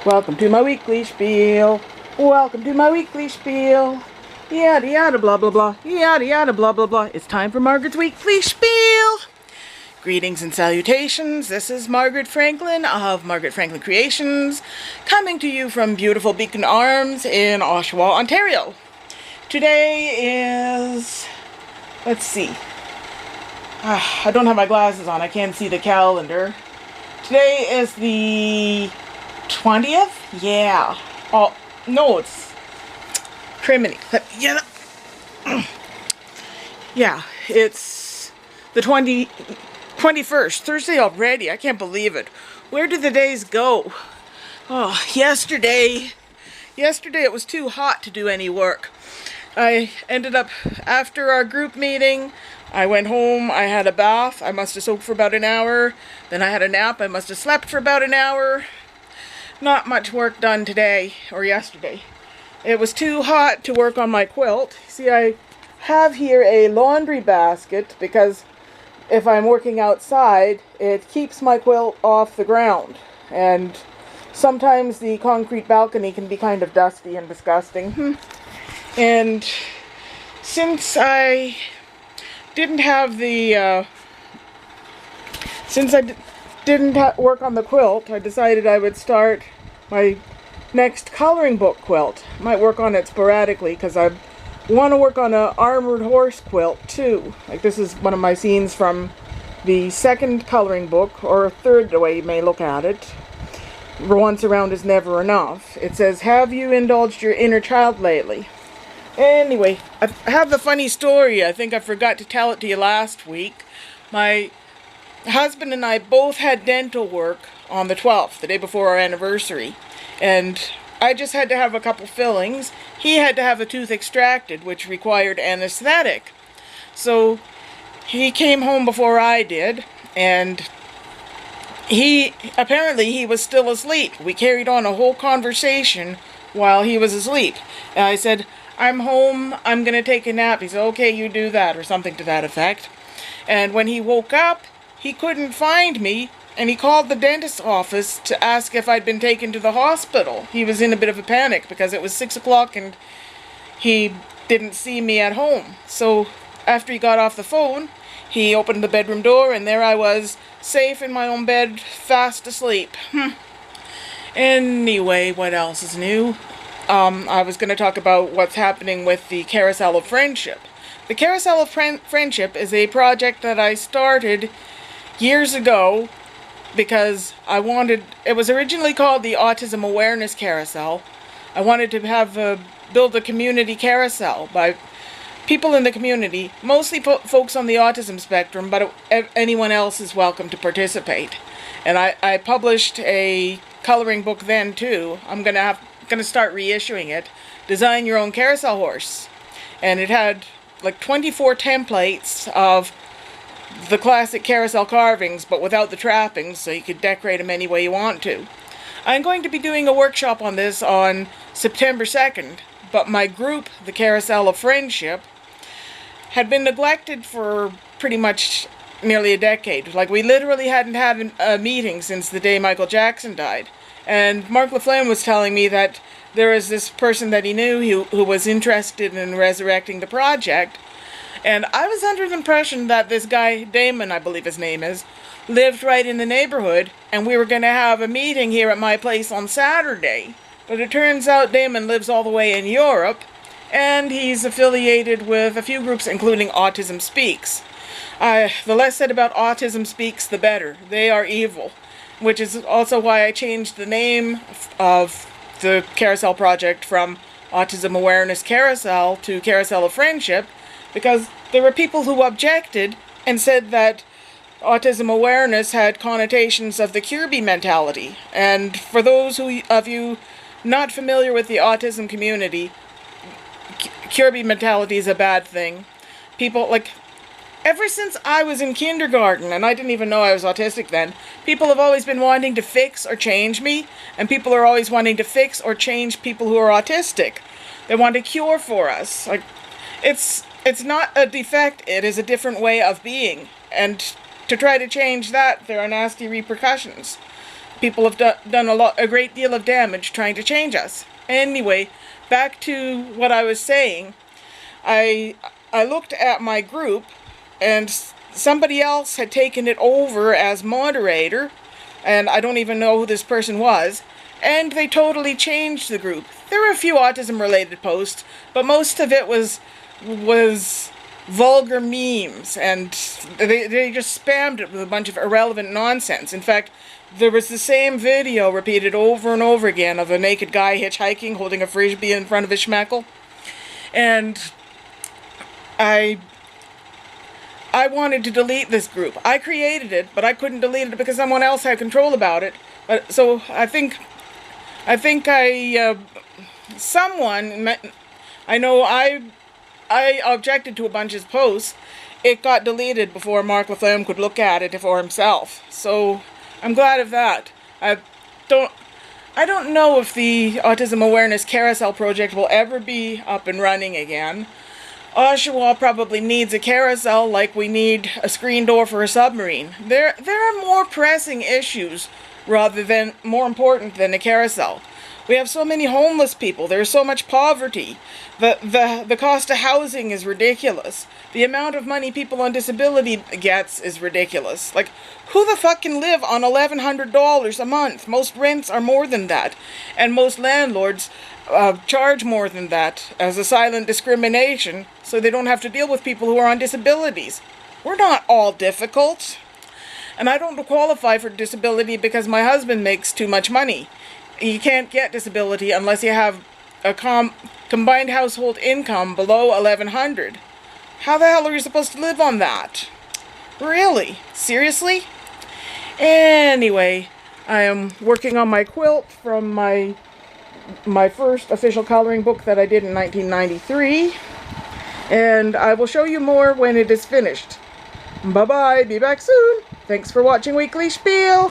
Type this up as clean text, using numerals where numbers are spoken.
Welcome to my weekly spiel. Welcome to my weekly spiel. Yada yada blah blah blah. Yada yada blah blah blah. It's time for Margaret's weekly spiel. Greetings and salutations. This is Margaret Franklin of Margaret Franklin Creations, coming to you from beautiful Beacon Arms in Oshawa, Ontario. Today is, let's see. I don't have my glasses on. I can't see the calendar. Today is the 20th? Yeah. Oh, no, it's criminy. Yeah, it's the 21st. Thursday already. I can't believe it. Where did the days go? Oh, yesterday it was too hot to do any work. I ended up, after our group meeting, I went home, I had a bath, I must have soaked for about an hour, then I had a nap, I must have slept for about an hour. Not much work done today, or yesterday. It was too hot to work on my quilt. See, I have here a laundry basket, because if I'm working outside, it keeps my quilt off the ground. And sometimes the concrete balcony can be kind of dusty and disgusting. And since I didn't have the, work on the quilt, I decided I would start my next coloring book quilt. Might work on it sporadically because I want to work on an armored horse quilt too. Like, this is one of my scenes from the second coloring book, or third, the way you may look at it. Once around is never enough. It says, "Have you indulged your inner child lately?" Anyway, I have a funny story. I think I forgot to tell it to you last week. My husband and I both had dental work on the 12th, the day before our anniversary. And I just had to have a couple fillings. He had to have a tooth extracted, which required anesthetic. So he came home before I did, and he was still asleep. We carried on a whole conversation while he was asleep. And I said, "I'm home, I'm going to take a nap." He said, "Okay, you do that," or something to that effect. And when he woke up, he couldn't find me, and he called the dentist's office to ask if I'd been taken to the hospital. He was in a bit of a panic because it was 6 o'clock and he didn't see me at home. So after he got off the phone, he opened the bedroom door, and there I was, safe in my own bed, fast asleep. Anyway, what else is new? I was going to talk about what's happening with the Carousel of Friendship. The Carousel of Friendship is a project that I started years ago because it was originally called the Autism Awareness Carousel. I wanted to build a community carousel by people in the community, mostly folks on the autism spectrum, but anyone else is welcome to participate. And I published a coloring book then too. I'm going to start reissuing it. Design Your Own Carousel Horse. And it had like 24 templates of the classic carousel carvings, but without the trappings, so you could decorate them any way you want to. I'm going to be doing a workshop on this on September 2nd, but my group, the Carousel of Friendship, had been neglected for pretty much nearly a decade. Like, we literally hadn't had a meeting since the day Michael Jackson died. And Mark LaFlame was telling me that there is this person that he knew who was interested in resurrecting the project. And I was under the impression that this guy, Damon, I believe his name is, lived right in the neighborhood, and we were going to have a meeting here at my place on Saturday. But it turns out Damon lives all the way in Europe, and he's affiliated with a few groups, including Autism Speaks. The less said about Autism Speaks, the better. They are evil. Which is also why I changed the name of the Carousel project from Autism Awareness Carousel to Carousel of Friendship, because there were people who objected and said that autism awareness had connotations of the Kirby mentality. And for those of you not familiar with the autism community, Kirby mentality is a bad thing. People, like, ever since I was in kindergarten, and I didn't even know I was autistic then, people have always been wanting to fix or change me, and people are always wanting to fix or change people who are autistic. They want a cure for us. Like, it's not a defect, it is a different way of being. And to try to change that, there are nasty repercussions. people have done a great deal of damage trying to change us. Anyway, back to what I was saying. I looked at my group, and somebody else had taken it over as moderator, and I don't even know who this person was, and they totally changed the group. There were a few autism-related posts, but most of it was vulgar memes, and they just spammed it with a bunch of irrelevant nonsense. In fact, there was the same video repeated over and over again of a naked guy hitchhiking, holding a frisbee in front of his schmeckle. And I wanted to delete this group. I created it, but I couldn't delete it because someone else had control about it. But so I objected to a bunch of his posts. It got deleted before Mark Laflamme could look at it for himself. So I'm glad of that. I don't know if the Autism Awareness Carousel project will ever be up and running again. Oshawa probably needs a carousel like we need a screen door for a submarine. There are more pressing issues more important than a carousel. We have so many homeless people. There's so much poverty. The cost of housing is ridiculous. The amount of money people on disability gets is ridiculous. Like, who the fuck can live on $1,100 a month? Most rents are more than that. And most landlords charge more than that as a silent discrimination, so they don't have to deal with people who are on disabilities. We're not all difficult. And I don't qualify for disability because my husband makes too much money. You can't get disability unless you have a combined household income below $1,100. How the hell are you supposed to live on that? Really? Seriously? Anyway, I am working on my quilt from my first official coloring book that I did in 1993. And I will show you more when it is finished. Bye-bye. Be back soon. Thanks for watching Weekly Spiel.